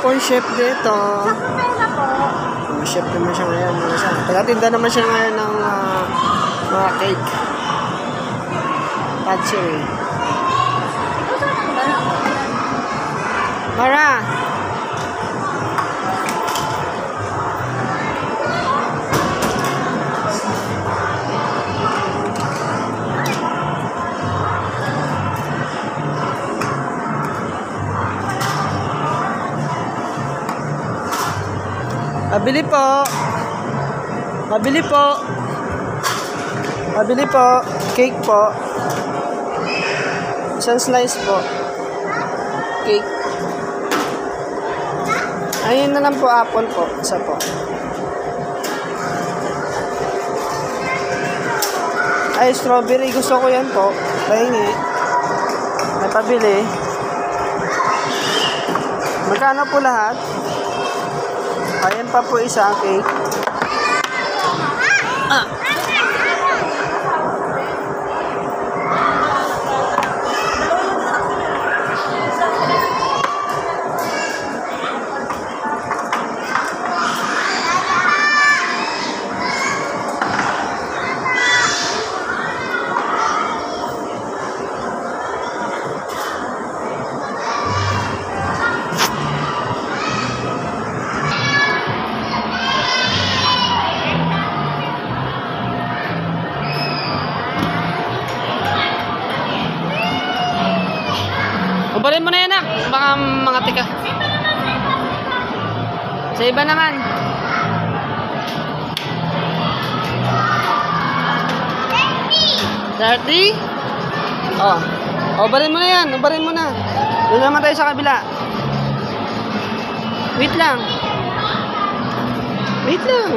po yung chef dito. Chef naman siya ngayon. Tagatinda naman siya ngayon ng mga cake. Patsy. Mara! Pabili po. Pabili po. Pabili po. Cake po. Isang slice po. Cake. Ayun na lang po, apple po. Isa po. Ay, strawberry. Gusto ko yan po. Pahingi. May pabili. Magkano po lahat? Ayan pa po isang cake. Ubarin mo na yan, nak. Baka mga tika. Sa iba naman. 30? Oh. Ubarin mo na yan. Ubarin mo na. Doon naman tayo sa kabila. Wait lang. Wait lang.